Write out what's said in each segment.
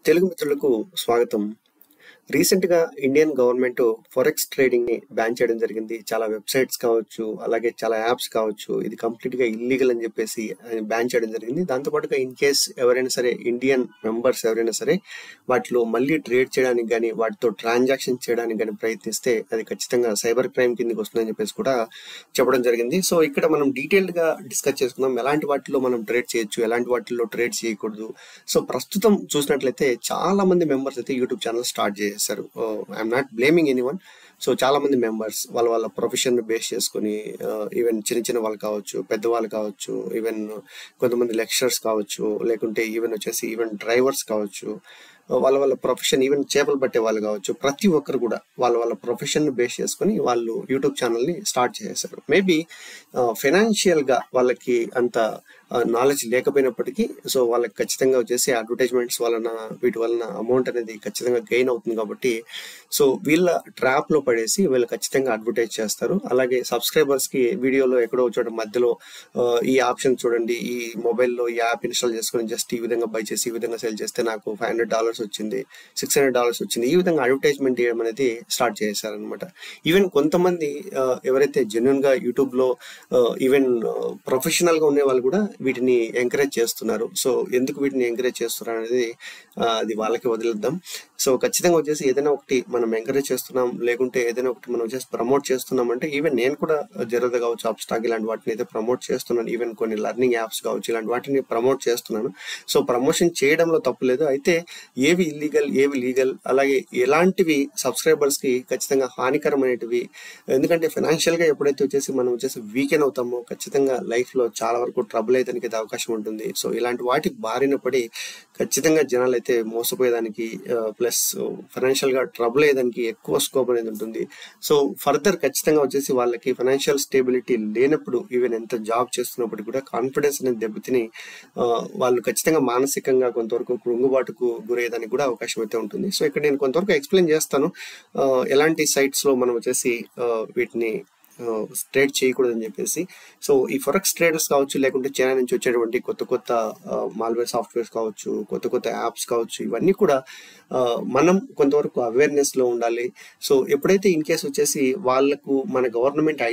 తెలుగు మిత్రులకు స్వాగతం. రీసెంట్‌గా ఇండియన్ గవర్నమెంట్ ఫారెక్స్ ట్రేడింగ్‌ని బ్యాన్ చేయడం జరిగింది. చాలా వెబ్‌సైట్స్ కావచ్చు, అలాగే చాలా యాప్స్ కావచ్చు, ఇది కంప్లీట్‌గా ఇల్లీగల్ అని చెప్పేసి బ్యాన్ చేయడం జరిగింది. దాంతో పాటుగా ఇన్ కేస్ ఎవరైనా సరే ఇండియన్ మెంబర్స్ ఎవరైనా సరే వాటిలో మళ్ళీ ట్రేడ్ చేయడానికి గానీ, వాటితో ట్రాన్సాక్షన్ చేయడానికి గానీ ప్రయత్నిస్తే అది ఖచ్చితంగా సైబర్ క్రైమ్ కిందకి వస్తుందని చెప్పేసి కూడా చెప్పడం జరిగింది. సో ఇక్కడ మనం డీటెయిల్డ్‌గా డిస్కస్ చేసుకుందాం. ఎలాంటి వాటిలో మనం ట్రేడ్ చేయొచ్చు, ఎలాంటి వాటిల్లో ట్రేడ్ చేయకూడదు. సో ప్రస్తుతం చూసినట్లయితే చాలా మంది మెంబర్స్ అయితే యూట్యూబ్ ఛానల్ స్టార్ట్ చేశారు. I'm not blaming anyone. So చాలా మంది మెంబర్స్ వాళ్ళ ప్రొఫెషన్ బేస్ చేసుకుని ఈవెన్ చిన్న చిన్న వాళ్ళు కావచ్చు, పెద్దవాళ్ళు కావచ్చు, ఈవెన్ కొంతమంది లెక్చరర్స్ కావచ్చు, లేకుంటే ఈవెన్ డ్రైవర్స్ కావచ్చు, వాళ్ళ ప్రొఫెషన్, ఈవెన్ చేపలు పట్టే వాళ్ళు కావచ్చు, ప్రతి ఒక్కరు కూడా వాళ్ళ ప్రొఫెషన్ బేస్ చేసుకుని వాళ్ళు యూట్యూబ్ ఛానల్ ని స్టార్ట్ చేశారు. మేబీ ఫైనాన్షియల్ గా వాళ్ళకి అంత నాలెడ్జ్ లేకపోయినప్పటికీ సో వాళ్ళకి ఖచ్చితంగా వచ్చేసి అడ్వర్టైజ్మెంట్స్ వలన వీటి వలన అమౌంట్ అనేది ఖచ్చితంగా గెయిన్ అవుతుంది కాబట్టి సో వీళ్ళ ట్రాప్ లో పడేసి వీళ్ళు ఖచ్చితంగా అడ్వర్టైజ్ చేస్తారు. అలాగే సబ్స్క్రైబర్స్ కి వీడియోలో ఎక్కడో చోట మధ్యలో ఈ ఆప్షన్ చూడండి, ఈ మొబైల్లో ఈ యాప్ ఇన్స్టాల్ చేసుకుని జస్ట్ ఈ విధంగా బై చేసి ఈ విధంగా సెల్ చేస్తే నాకు $500 వచ్చింది, $600 వచ్చింది, ఈ విధంగా అడ్వర్టైజ్మెంట్ చేయడం అనేది స్టార్ట్ చేశారనమాట. ఈవెన్ కొంతమంది ఎవరైతే జెన్యున్ గా యూట్యూబ్ లో ఈవెన్ ప్రొఫెషనల్ గా ఉండే వాళ్ళు కూడా వీటిని ఎంకరేజ్ చేస్తున్నారు. సో ఎందుకు వీటిని ఎంకరేజ్ చేస్తున్నారు అనేది అది వాళ్ళకి వదిలేద్దాం. సో ఖచ్చితంగా వచ్చేసి ఏదైనా ఒకటి మనం ఎంకరేజ్ చేస్తున్నాం, లేకుంటే ఏదైనా ఒకటి మనం వచ్చేసి ప్రమోట్ చేస్తున్నాం అంటే ఈవెన్ నేను కూడా జెరోదా కావచ్చు, అప్స్టాక్ ఇలాంటి వాటిని అయితే ప్రమోట్ చేస్తున్నాను. ఈవెన్ కొన్ని లర్నింగ్ యాప్స్ కావచ్చు, ఇలాంటి వాటిని ప్రమోట్ చేస్తున్నాను. సో ప్రమోషన్ చేయడంలో తప్పు లేదు. అయితే ఏవి ఇల్లీగల్, ఏవి లీగల్, అలాగే ఎలాంటివి సబ్స్క్రైబర్స్ కి ఖచ్చితంగా హానికరమైనటివి. ఎందుకంటే ఫైనాన్షియల్ గా ఎప్పుడైతే వచ్చేసి మనం వచ్చేసి వీకెన్ అవుతామో ఖచ్చితంగా లైఫ్ లో చాలా వరకు ట్రబుల్ అయితే అవకాశం ఉంటుంది. సో ఇలాంటి వాటికి బారిన పడి ఖచ్చితంగా జనాలు అయితే మోసపోయేదానికి ప్లస్ ఫైనాన్షియల్ గా ట్రబుల్ అయ్యేదానికి ఎక్కువ స్కోప్ అనేది ఉంటుంది. సో ఫర్దర్ ఖచ్చితంగా వచ్చేసి వాళ్ళకి ఫైనాన్షియల్ స్టేబిలిటీ లేనప్పుడు ఈవెన్ ఎంత జాబ్ చేస్తున్నప్పుడు కూడా కాన్ఫిడెన్స్ అనేది దెబ్బతిని వాళ్ళు ఖచ్చితంగా మానసికంగా కొంతవరకు కృంగుబాటుకు గురయ్యేదానికి కూడా అవకాశం అయితే ఉంటుంది. సో ఇక్కడ నేను కొంతవరకు ఎక్స్ప్లెయిన్ చేస్తాను ఎలాంటి సైట్స్ లో మనం వచ్చేసి వీటిని ట్రేడ్ చేయకూడదని చెప్పేసి. సో ఈ ఫారెక్స్ ట్రేడర్స్ కావచ్చు, లేకుంటే చైనా నుంచి వచ్చేటువంటి కొత్త మాల్వేర్ సాఫ్ట్వేర్స్ కావచ్చు, కొత్త యాప్స్ కావచ్చు, ఇవన్నీ కూడా మనం కొంతవరకు అవేర్నెస్ లో ఉండాలి. సో ఎప్పుడైతే ఇన్ కేసు వచ్చేసి వాళ్ళకు మన గవర్నమెంట్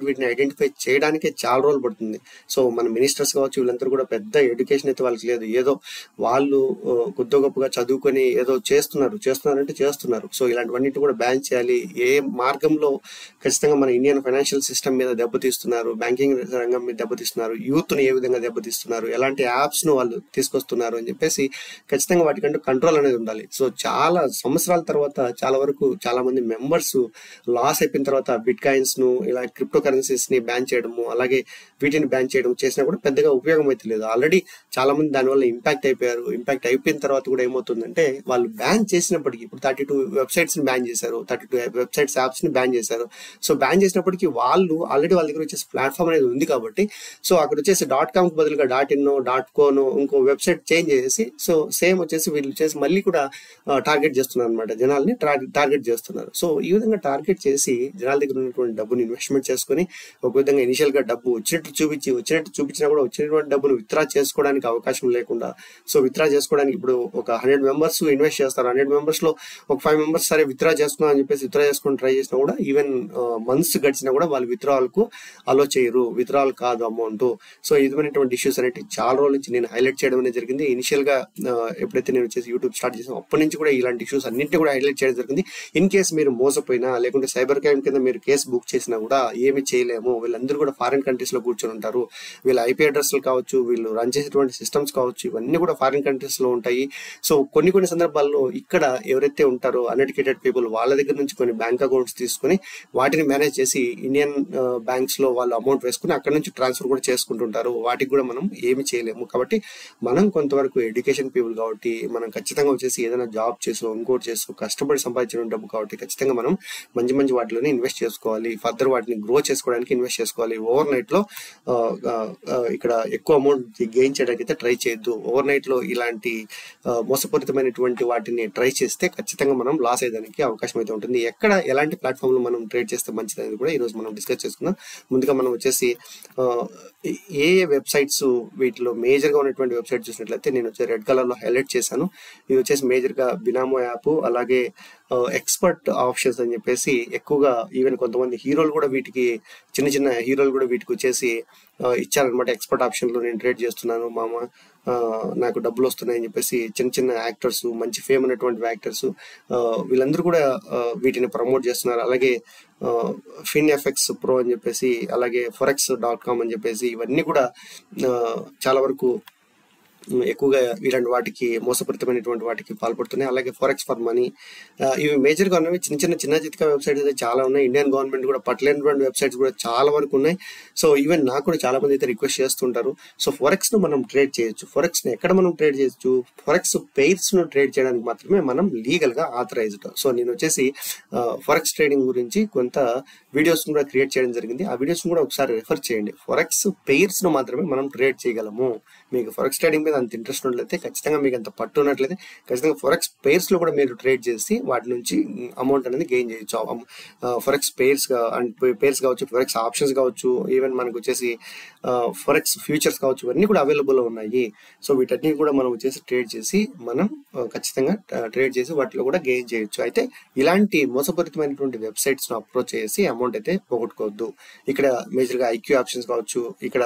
వీటిని ఐడెంటిఫై చేయడానికే చాలా రోజులు పడుతుంది. సో మన మినిస్టర్స్ కావచ్చు, వీళ్ళందరూ కూడా పెద్ద ఎడ్యుకేషన్ అయితే వాళ్ళకి లేదు. ఏదో వాళ్ళు కొద్ది గొప్పగా చదువుకొని ఏదో చేస్తున్నారు. సో ఇలాంటివన్నిటి కూడా బ్యాన్ చేయాలి. ఏ మార్గంలో ఖచ్చితంగా మన ఇండియన్ ఫైనాన్షియల్ సిస్టమ్ మీద దెబ్బతీస్తున్నారు, బ్యాంకింగ్ రంగం మీద దెబ్బతీస్తున్నారు, యూత్ ని ఏ విధంగా దెబ్బతీస్తున్నారు, ఎలాంటి యాప్స్ ను వాళ్ళు తీసుకొస్తున్నారు అని చెప్పేసి ఖచ్చితంగా వాటికంటూ కంట్రోల్ అనేది ఉండాలి. సో చాలా సంవత్సరాల తర్వాత చాలా మంది మెంబర్స్ లాస్ అయిపోయిన తర్వాత బిట్ కాయిన్స్ ను, ఇలా క్రిప్టో కరెన్సీస్ ని బ్యాన్ చేయడము, అలాగే వీటిని బ్యాన్ చేయడం చేసినా కూడా పెద్దగా ఉపయోగం అయితే లేదు. ఆల్రెడీ చాలా మంది దానివల్ల ఇంపాక్ట్ అయిపోయారు. ఇంపాక్ట్ అయిపోయిన తర్వాత కూడా ఏమవుతుందంటే వాళ్ళు బ్యాన్ చేసినప్పటికీ ఇప్పుడు 32 వెబ్సైట్స్ ని బ్యాన్ చేశారు, 32 వెబ్సైట్స్ యాప్స్ ని బ్యాన్ చేశారు. సో బ్యాన్ చేసినప్పటికీ వాళ్ళు ఆల్రెడీ వాళ్ళ దగ్గర వచ్చేసి ప్లాట్ఫామ్ అనేది ఉంది కాబట్టి సో అక్కడ వచ్చేసి .com కు బదులుగా .in, .co ఇంకో వెబ్సైట్ చేంజ్ చేసేసి సో సేమ్ వచ్చేసి వీళ్ళు వచ్చేసి మళ్ళీ కూడా టార్గెట్ చేస్తున్నారు అనమాట, జనాల్ని టార్గెట్ చేస్తున్నారు. సో ఈ విధంగా టార్గెట్ చేసి జనాల దగ్గర ఉన్నటువంటి డబ్బుని ఇన్వెస్ట్మెంట్ చేసుకుని ఒక విధంగా ఇనిషియల్ గా డబ్బు వచ్చినట్టు చూపించినా కూడా వచ్చినటువంటి డబ్బును విత్డ్రా చేసుకోవడానికి అవకాశం లేకుండా, సో విత్డ్రా చేసుకోవడానికి ఇప్పుడు ఒక 100 మెంబర్స్ ఇన్వెస్ట్ చేస్తారు. 100 మెంబర్స్ లో ఒక 5 మెంబర్స్ సరే విత్డ్రా చేసుకున్నాం అని చెప్పేసి విత్డ్రా చేసుకుని ట్రై చేసినా కూడా ఈవెన్ మంత్స్ గడిచినా కూడా వాళ్ళు విత్డ్రావల్ కు అలో చేయరు, విత్డ్రావల్ కాదు అమౌంట్. సో ఇటువంటి ఇష్యూస్ అనేవి చాలా రోజుల నుంచి నేను హైలైట్ చేయడం అనేది జరిగింది. ఇనిషియల్ గా ఎప్పుడైతే నేను వచ్చేసి యూట్యూబ్ స్టార్ట్ చేసాను అప్పటి నుంచి కూడా ఇలాంటి ఇష్యూస్ అన్నింటినీ కూడా హైలైట్ చేయడం జరిగింది. ఇన్ కేస్ మీరు మోసపోయినా లేకుంటే సైబర్ క్రైమ్ కింద మీరు కేసు బుక్ చేసినా కూడా ఏమి చేయలేము. వీళ్ళందరూ కూడా ఫారిన్ కంట్రీస్ లో కూర్చొని ఉంటారు. వీళ్ళ ఐపీ అడ్రస్లు కావచ్చు, వీళ్ళు రన్ చేసేటువంటి సిస్టమ్స్ కావచ్చు, ఇవన్నీ కూడా ఫారిన్ కంట్రీస్ లో ఉంటాయి. సో కొన్ని సందర్భాల్లో ఇక్కడ ఎవరైతే ఉంటారో అన్ఎడ్యుకేటెడ్ పీపుల్ వాళ్ళ దగ్గర నుంచి కొన్ని బ్యాంక్ అకౌంట్స్ తీసుకుని వాటిని మేనేజ్ చేసి ఇండియన్ బ్యాంక్స్ లో వాళ్ళు అమౌంట్ వేసుకుని అక్కడ నుంచి ట్రాన్స్ఫర్ కూడా చేసుకుంటుంటారు. వాటికి కూడా మనం ఏమి చేయలేము. కాబట్టి మనం కొంతవరకు ఎడ్యుకేషన్ పీపుల్ కాబట్టి మనం ఖచ్చితంగా వచ్చేసి ఏదైనా జాబ్ చేసో ఇంకోటి చేసో కష్టపడి సంపాదించిన డబ్బు కాబట్టి ఖచ్చితంగా మనం మంచి వాటిలోనే ఇన్వెస్ట్ చేసుకోవాలి. ఫర్దర్ వాటిని గ్రో చేసుకోవడానికి ఇన్వెస్ట్ చేసుకోవాలి. ఓవర్ నైట్ లో ఇక్కడ ఎక్కువ అమౌంట్ గెయిన్ చేయడానికి అయితే ట్రై చేయొద్దు. ఓవర్ నైట్ లో ఇలాంటి మోసపూరితమైనటువంటి వాటిని ట్రై చేస్తే ఖచ్చితంగా మనం లాస్ అయ్యేదానికి అవకాశం అయితే ఉంటుంది. ఎక్కడ ఎలాంటి ప్లాట్ఫామ్ లో మనం ట్రేడ్ చేస్తే చేస్తే మంచిది అనేది కూడా ఈరోజు మనం డిస్కస్ చేసుకుందాం. ముందుగా మనం వచ్చేసి ఏ వెబ్సైట్స్ వీటిలో మేజర్గా ఉన్నటువంటి వెబ్సైట్ చూసినట్లయితే నేను వచ్చి రెడ్ కలర్లో హైలైట్ చేశాను. ఇది వచ్చేసి మేజర్గా బినామో యాప్, అలాగే ఎక్స్పర్ట్ ఆప్షన్స్ అని చెప్పేసి ఎక్కువగా ఈవెన్ కొంతమంది హీరోలు కూడా వీటికి చిన్న చిన్న హీరోలు కూడా వీటికి వచ్చేసి ఇచ్చారనమాట. ఎక్స్పర్ట్ ఆప్షన్లో నేను ట్రేడ్ చేస్తున్నాను మామ, నాకు డబ్బులు వస్తున్నాయని చెప్పేసి చిన్న చిన్న యాక్టర్స్, మంచి ఫేమ్ ఉన్నటువంటి యాక్టర్స్ వీళ్ళందరూ కూడా వీటిని ప్రమోట్ చేస్తున్నారు. అలాగే FinFX Pro అని చెప్పేసి, అలాగే forex.com అని చెప్పేసి ఇవన్నీ కూడా చాలా వరకు ఎక్కువగా ఇలాంటి వాటికి మోసపూరితమైనటువంటి వాటికి పాల్పడుతున్నాయి. అలాగే ఫారెక్స్ ఫర్ మనీ ఇవి మేజర్గా ఉన్నవి. చిన్న చితక వెబ్సైట్స్ అయితే చాలా ఉన్నాయి. ఇండియన్ గవర్నమెంట్ కూడా పట్టలేనటువంటి వెబ్సైట్స్ కూడా చాలా వరకు ఉన్నాయి. సో ఈవెన్ నాకు కూడా చాలా మంది అయితే రిక్వెస్ట్ చేస్తుంటారు. సో ఫారెక్స్ ను మనం ట్రేడ్ చేయొచ్చు. ఫారెక్స్ ని ఎక్కడ మనం ట్రేడ్ చేయొచ్చు? ఫారెక్స్ పెయిర్స్ ను ట్రేడ్ చేయడానికి మాత్రమే మనం లీగల్ గా ఆథరైజ్డ్. సో నేను వచ్చేసి ఫారెక్స్ ట్రేడింగ్ గురించి కొంత వీడియోస్ కూడా క్రియేట్ చేయడం జరిగింది. ఆ వీడియోస్ కూడా ఒకసారి రెఫర్ చేయండి. ఫారెక్స్ పెయిర్స్ ను మాత్రమే మనం ట్రేడ్ చేయగలము. మీకు ఫారెక్స్ ట్రేడింగ్ అంత ఇంట్రెస్ట్ ఉన్నట్లయితే, ఖచ్చితంగా మీకు అంత పట్టు ఉన్నట్లయితే ఖచ్చితంగా ఫారెక్స్ పెయిర్స్ లో కూడా మీరు ట్రేడ్ చేసి వాటి నుంచి అమౌంట్ అనేది గెయిన్ చేయొచ్చు. ఫారెక్స్ పెయిర్స్ కావచ్చు, ఫారెక్స్ ఆప్షన్స్ కావచ్చు, ఈవెన్ మనకు వచ్చేసి ఫారెక్స్ ఫ్యూచర్స్ కావచ్చు, ఇవన్నీ కూడా అవైలబుల్ ఉన్నాయి. సో వీటన్ని కూడా మనం వచ్చేసి ట్రేడ్ చేసి మనం ఖచ్చితంగా ట్రేడ్ చేసి వాటిలో కూడా గెయిన్ చేయొచ్చు. అయితే ఇలాంటి మోసపూరితమైనటువంటి వెబ్సైట్స్ ను అప్రోచ్ చేసి అమౌంట్ అయితే పోగొట్టుకోవద్దు. ఇక్కడ మేజర్గా ఐక్యూ ఆప్షన్స్ కావచ్చు, ఇక్కడ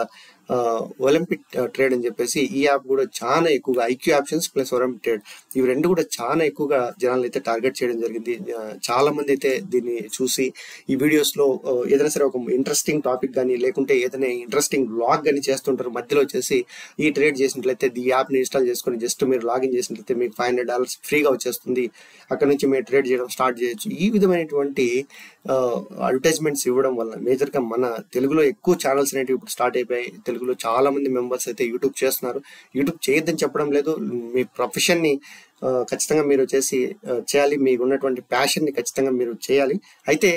ఒలింపిక్ ట్రేడ్ అని చెప్పేసి ఈ యాప్ కూడా చాలా ఎక్కువగా, IQ options plus Olympic trade ఇవి రెండు కూడా చాలా ఎక్కువగా జనాలు అయితే టార్గెట్ చేయడం జరిగింది. చాలా మంది అయితే దీన్ని చూసి ఈ వీడియోస్ లో ఏదైనా సరే ఒక ఇంట్రెస్టింగ్ టాపిక్ కానీ లేకుంటే ఏదైనా ఇంట్రెస్టింగ్ బ్లాగ్ కానీ చేస్తుంటారు. మధ్యలో వచ్చేసి ఈ ట్రేడ్ చేసినట్లయితే ఈ యాప్ ని ఇన్స్టాల్ చేసుకుని జస్ట్ మీరు లాగిన్ చేసినట్లయితే మీకు $500 ఫ్రీగా వచ్చేస్తుంది, అక్కడ నుంచి మీరు ట్రేడ్ చేయడం స్టార్ట్ చేయొచ్చు. ఈ విధమైనటువంటి అడ్వర్టైజ్మెంట్స్ ఇవ్వడం వల్ల మేజర్గా మన తెలుగులో ఎక్కువ ఛానల్స్ అనేవి ఇప్పుడు స్టార్ట్ అయిపోయాయి. తెలుగులో చాలా మంది మెంబర్స్ అయితే యూట్యూబ్ చేస్తున్నారు. యూట్యూబ్ చేయొద్దని చెప్పడం లేదు, మీ ప్రొఫెషన్ ని ఖచ్చితంగా మీరు వచ్చేసి చేయాలి. మీకు ఉన్నటువంటి ప్యాషన్ ని ఖచ్చితంగా మీరు చేయాలి. అయితే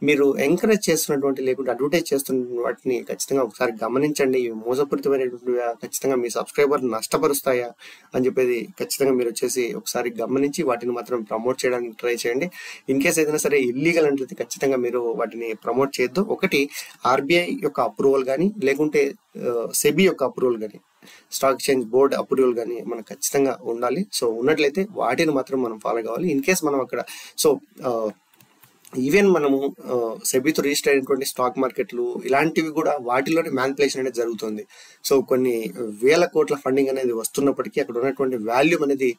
మీరు ఎంకరేజ్ చేస్తున్నటువంటి లేకుంటే అడ్వర్టైజ్ చేస్తున్న వాటిని ఖచ్చితంగా ఒకసారి గమనించండి. ఇవి మోసపూరితమైనటువంటి ఖచ్చితంగా మీ సబ్స్క్రైబర్ నష్టపరుస్తాయా అని చెప్పేది ఖచ్చితంగా మీరు వచ్చేసి ఒకసారి గమనించి వాటిని మాత్రం ప్రమోట్ చేయడానికి ట్రై చేయండి. ఇన్ కేస్ ఏదైనా సరే ఇల్లీగల్ అంటే ఖచ్చితంగా మీరు వాటిని ప్రమోట్ చేయొద్దు. ఒకటి RBI యొక్క అప్రూవల్ కానీ లేకుంటే సెబీ యొక్క అప్రూవల్ కానీ, స్టాక్ ఎక్స్చేంజ్ బోర్డ్ అప్రూవల్ కానీ మనకు ఖచ్చితంగా ఉండాలి. సో ఉన్నట్లయితే వాటిని మాత్రం మనం ఫాలో కావాలి. ఇన్ కేస్ మనం అక్కడ ఈవెన్ మనము సెబీతో రిజిస్టర్ అయినటువంటి స్టాక్ మార్కెట్లు ఇలాంటివి కూడా వాటిలోనే మ్యానిపులేషన్ అనేది జరుగుతుంది. సో కొన్ని వేల కోట్ల ఫండింగ్ అనేది వస్తున్నప్పటికీ అక్కడ ఉన్నటువంటి వాల్యూమ్ అనేది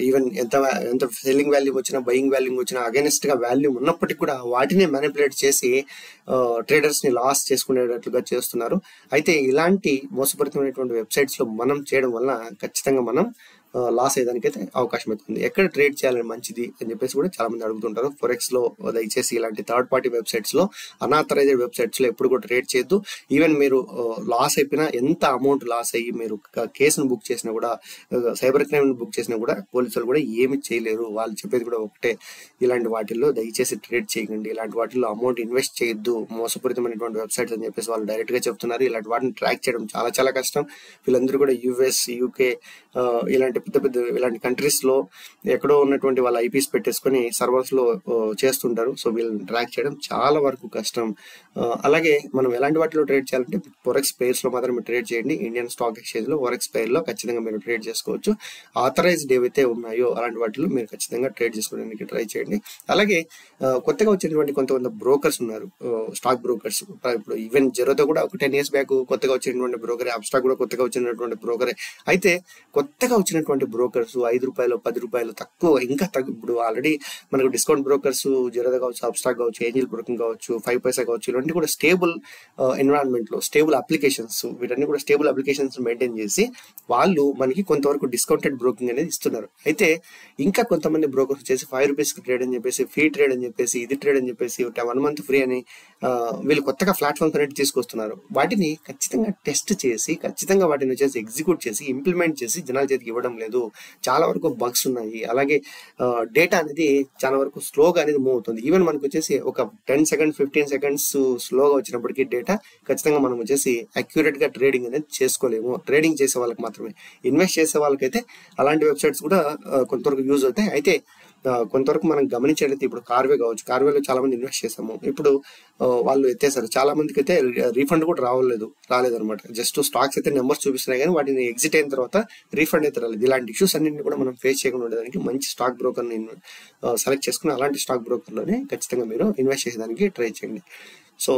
ఈవెన్ ఎంత సెల్లింగ్ వాల్యూమ్ వచ్చినా బయింగ్ వాల్యూమ్ వచ్చినా అగైనెస్ట్ గా వాల్యూమ్ ఉన్నప్పటికీ కూడా వాటిని మ్యానిపులేట్ చేసి ట్రేడర్స్ ని లాస్ చేసుకునేటట్లుగా చేస్తున్నారు. అయితే ఇలాంటి మోసపూరితమైనటువంటి వెబ్సైట్స్ లో మనం చేయడం వల్ల ఖచ్చితంగా మనం లాస్ అయ్యేదానికైతే అవకాశం అవుతుంది. ఎక్కడ ట్రేడ్ చేయాలని మంచిది అని చెప్పేసి కూడా చాలా మంది అడుగుతుంటారు. ఫారెక్స్ లో దయచేసి ఇలాంటి థర్డ్ పార్టీ వెబ్సైట్స్ లో, అనాథరైజ్డ్ వెబ్సైట్స్ లో ఎప్పుడు కూడా ట్రేడ్ చేయొద్దు. ఈవెన్ మీరు లాస్ అయిపోయినా, ఎంత అమౌంట్ లాస్ అయ్యి మీరు కేసును బుక్ చేసినా కూడా, సైబర్ క్రైమ్ బుక్ చేసినా కూడా పోలీసులు కూడా ఏమి చేయలేరు. వాళ్ళు చెప్పేది కూడా ఒకటే, ఇలాంటి వాటిల్లో దయచేసి ట్రేడ్ చేయకండి, ఇలాంటి వాటిల్లో అమౌంట్ ఇన్వెస్ట్ చేయొద్దు, మోసపూరితమైనటువంటి వెబ్సైట్స్ అని చెప్పేసి వాళ్ళు డైరెక్ట్ గా చెప్తున్నారు. ఇలాంటి వాటిని ట్రాక్ చేయడం చాలా చాలా కష్టం. వీళ్ళందరూ కూడా US, UK ఇలాంటి ఇలాంటి కంట్రీస్ లో ఎక్కడో ఉన్నటువంటి వాళ్ళ IPs పెట్టేసుకొని సర్వర్స్ లో చేస్తుంటారు. సో వీళ్ళని ట్రాక్ చేయడం చాలా వరకు కష్టం. అలాగే మనం ఎలాంటి వాటిలో ట్రేడ్ చేయాలంటే ఫారెక్స్ పెయిర్స్ లో మాత్రమే ట్రేడ్ చేయండి. ఇండియన్ స్టాక్ ఎక్స్చేంజ్ లో ఫారెక్స్ పెయిర్ లో ఖచ్చితంగా మీరు ట్రేడ్ చేసుకోవచ్చు. ఆథరైజ్డ్ ఏవైతే ఉన్నాయో అలాంటి వాటిలో మీరు ఖచ్చితంగా ట్రేడ్ చేసుకోవడానికి ట్రై చేయండి. అలాగే కొత్తగా వచ్చినటువంటి కొంతమంది బ్రోకర్స్ ఉన్నారు, స్టాక్ బ్రోకర్స్. ఇప్పుడు ఈవెన్ జెరోదా కూడా ఒక 10 years బ్యాక్ కొత్తగా వచ్చినటువంటి బ్రోకరే, అబ్స్టాక్ కూడా కొత్తగా వచ్చినటువంటి బ్రోకరే. అయితే కొత్తగా వచ్చినటువంటి బ్రోకర్స్ $5, $10 తక్కువ, ఇంకా ఇప్పుడు ఆల్రెడీ మనకు డిస్కౌంట్ బ్రోకర్స్ జెరోదా కావచ్చు, అబ్స్టాక్ కావచ్చు, ఏంజిల్ బ్రోకింగ్ కావచ్చు, 5 పైసా కావచ్చు, ఇలాంటి కూడా స్టేబుల్ ఎన్విరాన్మెంట్ లో స్టేబుల్ అప్లికేషన్స్, వీటన్ని కూడా స్టేబుల్ అప్లికేషన్స్ మెయింటైన్ చేసి వాళ్ళు మనకి కొంతవరకు డిస్కౌంటెడ్ బ్రోకింగ్ అనేది ఇస్తున్నారు. అయితే ఇంకా కొంతమంది బ్రోకర్స్ వచ్చేసి ₹5 ట్రేడ్ అని చెప్పేసి, ఫ్రీ ట్రేడ్ అని చెప్పేసి, ఇది ట్రేడ్ అని చెప్పేసి 1 month ఫ్రీ అని వీళ్ళు కొత్తగా ప్లాట్ఫామ్స్ అనేది తీసుకొస్తున్నారు. వాటిని ఖచ్చితంగా టెస్ట్ చేసి, ఖచ్చితంగా వాటిని వచ్చేసి ఎగ్జిక్యూట్ చేసి, ఇంప్లిమెంట్ చేసి జనాల చేతికి ఇవ్వడం లేదు. చాలా వరకు బగ్స్ ఉన్నాయి. అలాగే డేటా అనేది చాలా వరకు స్లోగా అనేది మూవ్ అవుతుంది. ఈవెన్ మనకు వచ్చేసి ఒక 10 seconds 15 seconds స్లోగా వచ్చినప్పటికీ డేటా ఖచ్చితంగా మనం వచ్చేసి అక్యురేట్ గా ట్రేడింగ్ అనేది చేసుకోలేము. ట్రేడింగ్ చేసే వాళ్ళకి మాత్రమే, ఇన్వెస్ట్ చేసే వాళ్ళకైతే అలాంటి వెబ్సైట్స్ కూడా కొంతవరకు యూజ్ అవుతాయి. అయితే కొంతవరకు మనం గమనించేటైతే ఇప్పుడు కార్వే కావచ్చు, కార్వేలో చాలా మంది ఇన్వెస్ట్ చేసాము. ఇప్పుడు వాళ్ళు ఎత్తేసారు. చాలా మందికి అయితే రీఫండ్ కూడా రాలేదన్నమాట. జస్ట్ స్టాక్స్ అయితే నెంబర్స్ చూపిస్తున్నాయి కానీ వాటిని ఎగ్జిట్ అయిన తర్వాత రీఫండ్ అయితే రాలేదు. ఇలాంటి ఇష్యూస్ అన్నింటినీ కూడా మనం ఫేస్ చేయకుండా ఉండడానికి మంచి స్టాక్ బ్రోకర్ని సెలెక్ట్ చేసుకుని అలాంటి స్టాక్ బ్రోకర్లోనే ఖచ్చితంగా మీరు ఇన్వెస్ట్ చేసేదానికి ట్రై చేయండి. సో